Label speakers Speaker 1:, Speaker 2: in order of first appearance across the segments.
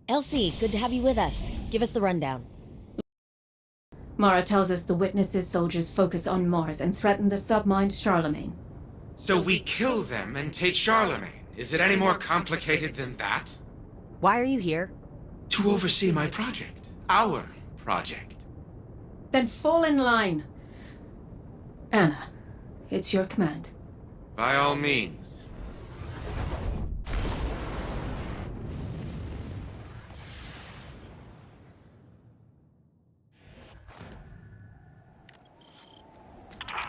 Speaker 1: Elsie, good to have you with us. Give us the rundown.
Speaker 2: Mara tells us the Witnesses soldiers focus on Mars and threaten the submind Charlemagne.
Speaker 3: So we kill them and take Charlemagne. Is it any more complicated than that?
Speaker 1: Why are you here?
Speaker 3: To oversee my project. Our project.
Speaker 2: Then fall in line. Anna, it's your command.
Speaker 3: By all means.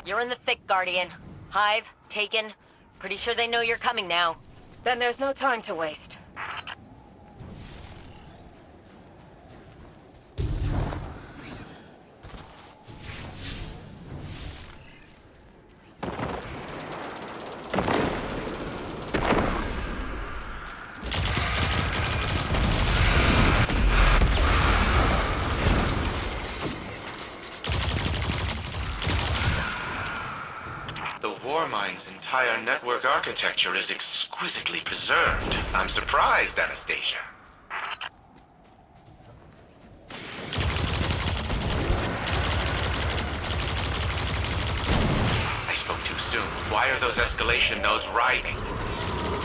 Speaker 4: You're in the thick, Guardian. Hive, taken. Pretty sure they know you're coming now.
Speaker 5: Then there's no time to waste.
Speaker 3: The Warmind's entire network architecture is exquisitely preserved. I'm surprised, Anastasia. I spoke too soon. Why are those escalation nodes writhing?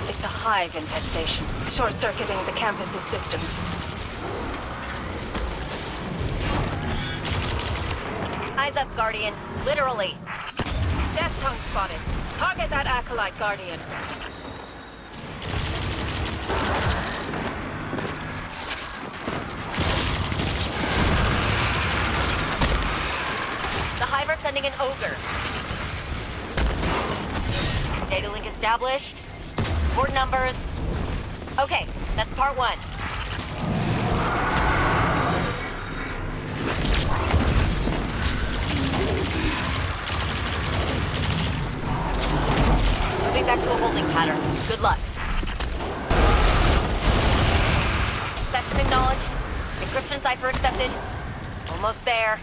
Speaker 5: It's a Hive infestation, short-circuiting the campus's systems.
Speaker 4: Eyes up, Guardian. Literally.
Speaker 5: Death tongue spotted. Target that acolyte, Guardian.
Speaker 4: The Hive are sending an ogre. Data link established. Port numbers. Okay, that's part one. Moving back to a holding pattern. Good luck. Session acknowledged. Encryption cipher accepted. Almost there.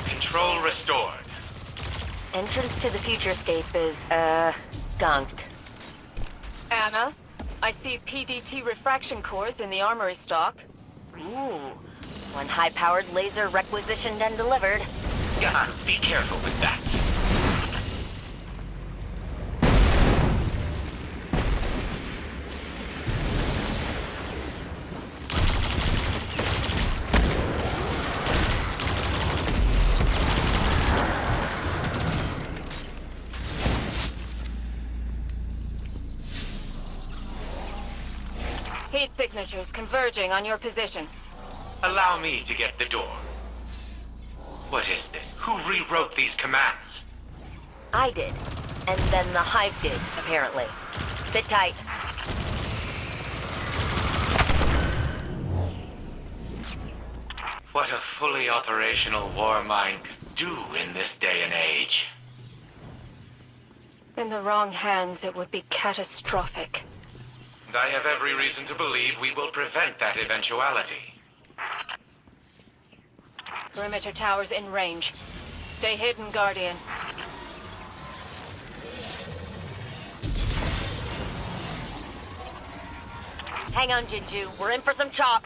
Speaker 3: Control restored.
Speaker 4: Entrance to the futurescape is, gunked.
Speaker 5: Anna, I see PDT refraction cores in the armory stock.
Speaker 4: Ooh. One high-powered laser requisitioned and delivered.
Speaker 3: Yeah, be careful with that.
Speaker 5: Heat signatures converging on your position.
Speaker 3: Allow me to get the door. What is this? Who rewrote these commands?
Speaker 4: I did. And then the Hive did, apparently. Sit tight.
Speaker 3: What a fully operational Warmind could do in this day and age.
Speaker 5: In the wrong hands, it would be catastrophic.
Speaker 3: And I have every reason to believe we will prevent that eventuality.
Speaker 5: Perimeter towers in range. Stay hidden, Guardian.
Speaker 4: Hang on, Jinju. We're in for some chop.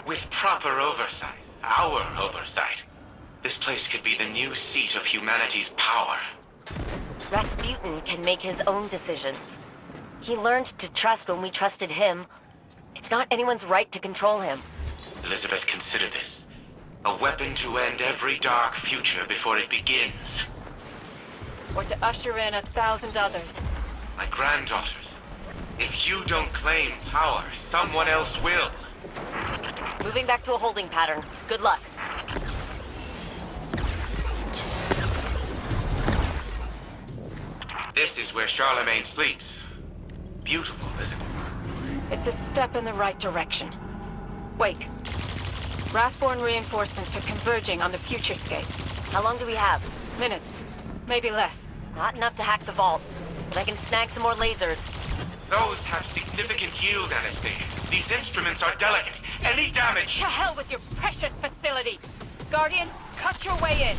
Speaker 3: With proper oversight, our oversight, this place could be the new seat of humanity's power.
Speaker 4: Rasputin can make his own decisions. He learned to trust when we trusted him. It's not anyone's right to control him.
Speaker 3: Elizabeth, consider this. A weapon to end every dark future before it begins.
Speaker 5: Or to usher in 1,000 others.
Speaker 3: My granddaughters. If you don't claim power, someone else will.
Speaker 4: Moving back to a holding pattern. Good luck.
Speaker 3: This is where Charlemagne sleeps. Beautiful, isn't it?
Speaker 5: It's a step in the right direction. Wait. Wrathborn reinforcements are converging on the futurescape.
Speaker 4: How long do we have?
Speaker 5: Minutes. Maybe less.
Speaker 4: Not enough to hack the vault, but I can snag some more lasers.
Speaker 3: Those have significant yield, Anastasia. These instruments are delicate. Any damage...
Speaker 5: To hell with your precious facility! Guardian, cut your way in!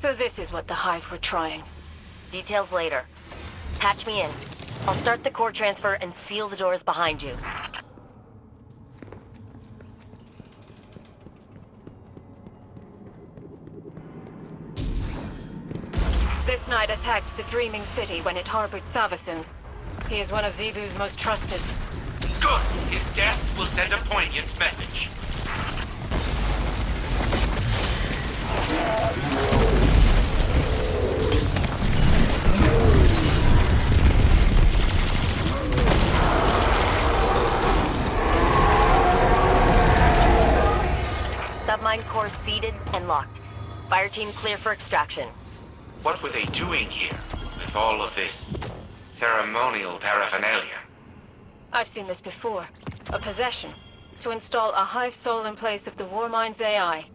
Speaker 5: So this is what the Hive were trying.
Speaker 4: Details later. Patch me in. I'll start the core transfer and seal the doors behind you.
Speaker 5: This night attacked the Dreaming City when it harbored Savathun. He is one of Zevu's most trusted.
Speaker 3: Good! His death will send a poignant message.
Speaker 4: Submine core seated and locked. Fire team clear for extraction.
Speaker 3: What were they doing here, with all of this ceremonial paraphernalia?
Speaker 5: I've seen this before. A possession. To install a Hive soul in place of the Warmind's AI.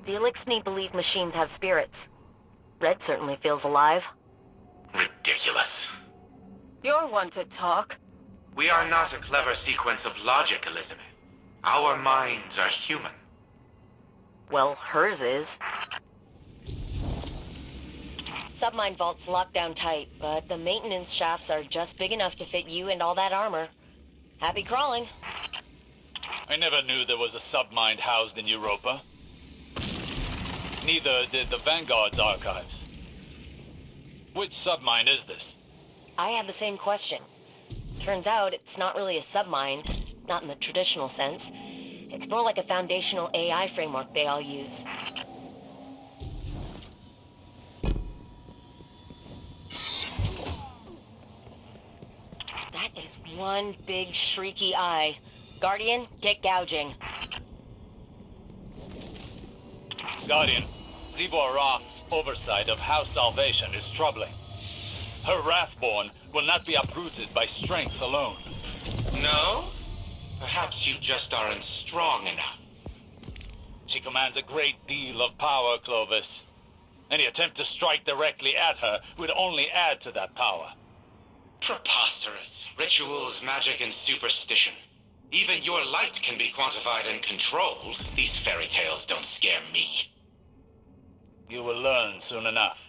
Speaker 4: The Elixni believe machines have spirits. Red certainly feels alive.
Speaker 3: Ridiculous.
Speaker 5: You're one to talk.
Speaker 3: We are not a clever sequence of logic, Elizabeth. Our minds are human.
Speaker 4: Well, hers is. Submine vault's locked down tight, but the maintenance shafts are just big enough to fit you and all that armor. Happy crawling.
Speaker 6: I never knew there was a submind housed in Europa. Neither did the Vanguard's archives. Which submind is this?
Speaker 4: I had the same question. Turns out it's not really a submind, not in the traditional sense. It's more like a foundational AI framework they all use. That is one big shrieky eye. Guardian, get gouging.
Speaker 6: Guardian, Zebor Roth's oversight of House Salvation is troubling. Her Wrathborn will not be uprooted by strength alone.
Speaker 3: No? Perhaps you just aren't strong enough.
Speaker 6: She commands a great deal of power, Clovis. Any attempt to strike directly at her would only add to that power.
Speaker 3: Preposterous. Rituals, magic, and superstition. Even your light can be quantified and controlled. These fairy tales don't scare me.
Speaker 6: You will learn soon enough.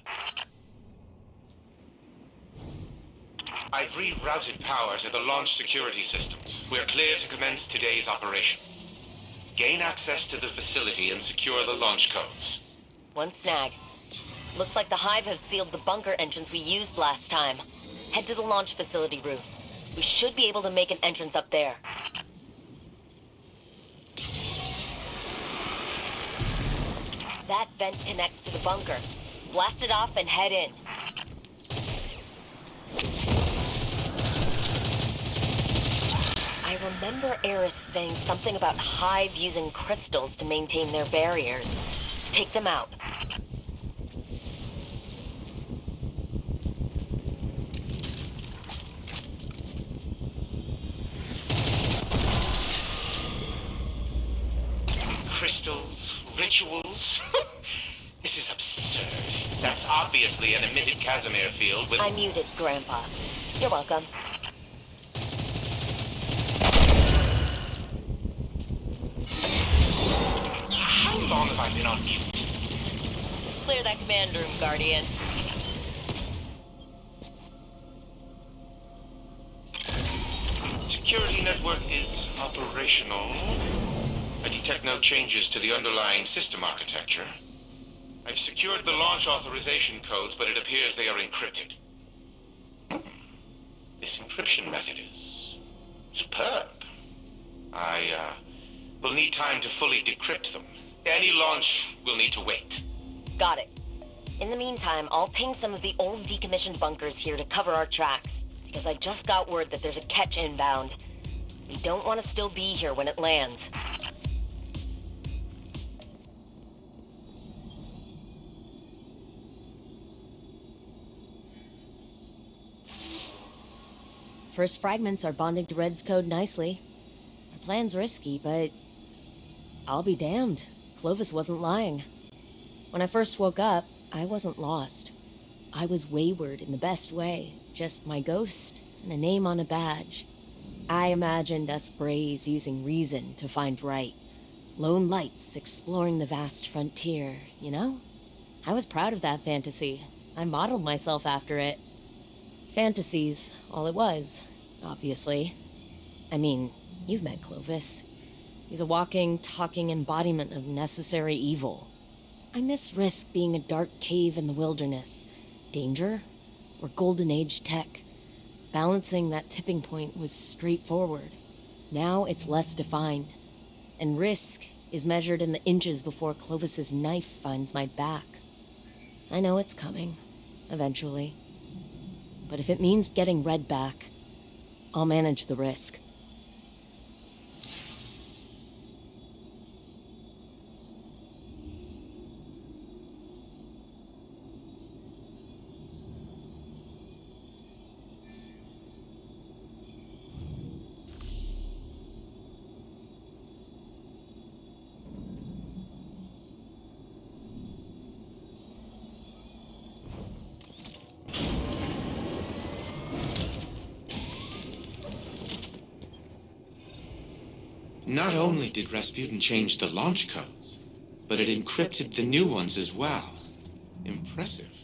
Speaker 3: I've rerouted power to the launch security systems. We're clear to commence today's operation. Gain access to the facility and secure the launch codes.
Speaker 4: One snag. Looks like the Hive have sealed the bunker entrance we used last time. Head to the launch facility roof. We should be able to make an entrance up there. That vent connects to the bunker. Blast it off and head in. I remember Eris saying something about Hive using crystals to maintain their barriers. Take them out.
Speaker 3: Crystals, rituals. This is absurd. That's obviously an emitted Casimir field with...
Speaker 4: I muted, Grandpa. You're welcome.
Speaker 3: How long have I been on mute?
Speaker 4: Clear that command room, Guardian.
Speaker 3: Security network is operational. I detect no changes to the underlying system architecture. I've secured the launch authorization codes, but it appears they are encrypted. This encryption method is superb. I will need time to fully decrypt them. Any launch will need to wait.
Speaker 4: Got it. In the meantime, I'll ping some of the old decommissioned bunkers here to cover our tracks, because I just got word that there's a catch inbound. We don't want to still be here when it lands.
Speaker 1: first fragments are bonding to Red's code nicely. My plan's risky, but I'll be damned. Clovis wasn't lying. When I first woke up, I wasn't lost. I was wayward in the best way, just my ghost and a name on a badge. I imagined us Brays using reason to find right. Lone lights exploring the vast frontier, you know? I was proud of that fantasy. I modeled myself after it. Fantasy's all it was, obviously. I mean, you've met Clovis. He's a walking, talking embodiment of necessary evil. I miss Risk being a dark cave in the wilderness. Danger, or Golden Age tech. Balancing that tipping point was straightforward. Now it's less defined. And risk is measured in the inches before Clovis's knife finds my back. I know it's coming, eventually. But if it means getting Red back, I'll manage the risk.
Speaker 3: Not only did Rasputin change the launch codes, but it encrypted the new ones as well. Impressive.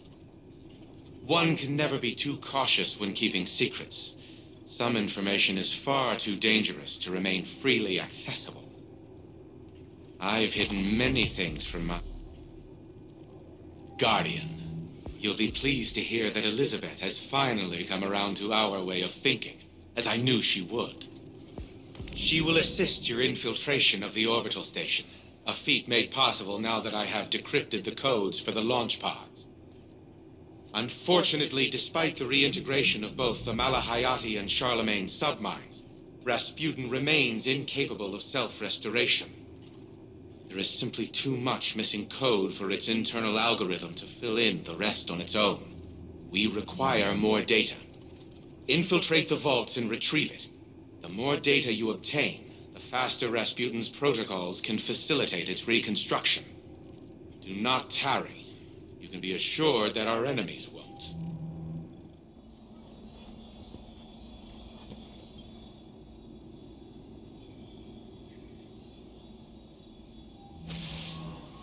Speaker 3: One can never be too cautious when keeping secrets. Some information is far too dangerous to remain freely accessible. I've hidden many things from my... Guardian, you'll be pleased to hear that Elizabeth has finally come around to our way of thinking, as I knew she would. She will assist your infiltration of the orbital station, a feat made possible now that I have decrypted the codes for the launch pods. Unfortunately, despite the reintegration of both the Malahayati and Charlemagne submines, Rasputin remains incapable of self-restoration. There is simply too much missing code for its internal algorithm to fill in the rest on its own. We require more data. Infiltrate the vaults and retrieve it. The more data you obtain, the faster Rasputin's protocols can facilitate its reconstruction. Do not tarry. You can be assured that our enemies won't.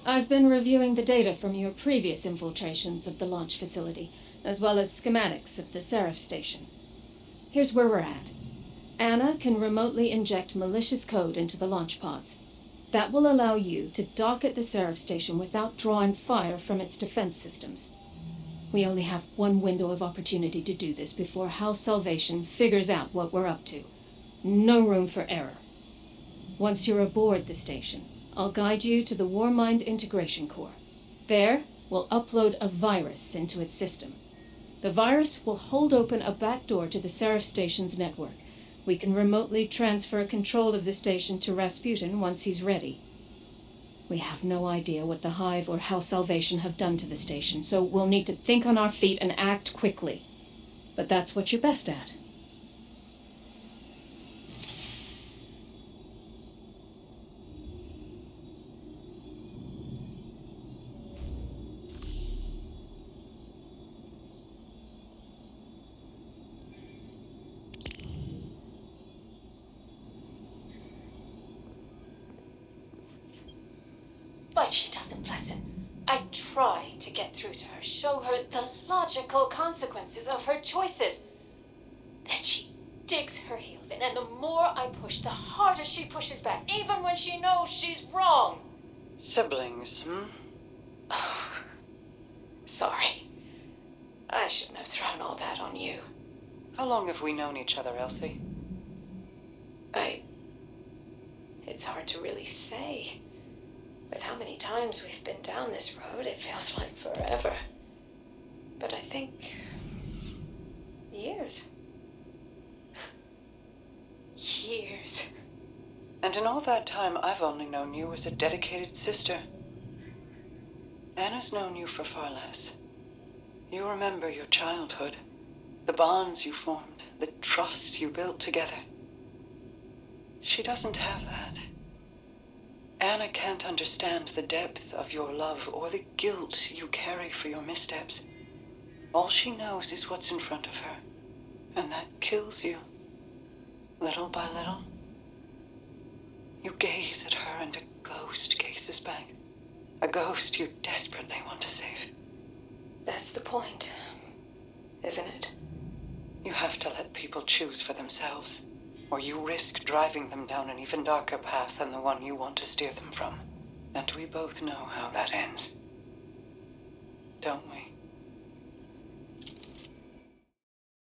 Speaker 2: I've been reviewing the data from your previous infiltrations of the launch facility, as well as schematics of the Seraph station. Here's where we're at. Anna can remotely inject malicious code into the launch pods. That will allow you to dock at the Seraph station without drawing fire from its defense systems. We only have one window of opportunity to do this before House Salvation figures out what we're up to. No room for error. Once you're aboard the station, I'll guide you to the Warmind integration core. There, we'll upload a virus into its system. The virus will hold open a backdoor to the Seraph station's network. We can remotely transfer control of the station to Rasputin once he's ready. We have no idea what the Hive or House Salvation have done to the station, so we'll need to think on our feet and act quickly. But that's what you're best at.
Speaker 5: But she doesn't listen. I try to get through to her, show her the logical consequences of her choices. Then she digs her heels in, and the more I push, the harder she pushes back, even when she knows she's wrong.
Speaker 7: Siblings, hmm?
Speaker 5: Oh, sorry. I shouldn't have thrown all that on you.
Speaker 7: How long have we known each other, Elsie?
Speaker 5: It's hard to really say. With how many times we've been down this road, it feels like forever. But I think... years. Years.
Speaker 7: And in all that time, I've only known you as a dedicated sister. Anna's known you for far less. You remember your childhood, The bonds you formed, the trust you built together. She doesn't have that. Anna can't understand the depth of your love or the guilt you carry for your missteps. All she knows is what's in front of her, and that kills you, little by little. You gaze at her and a ghost gazes back. A ghost you desperately want to save.
Speaker 5: That's the point, isn't it?
Speaker 7: You have to let people choose for themselves, or you risk driving them down an even darker path than the one you want to steer them from. And we both know how that ends. Don't we?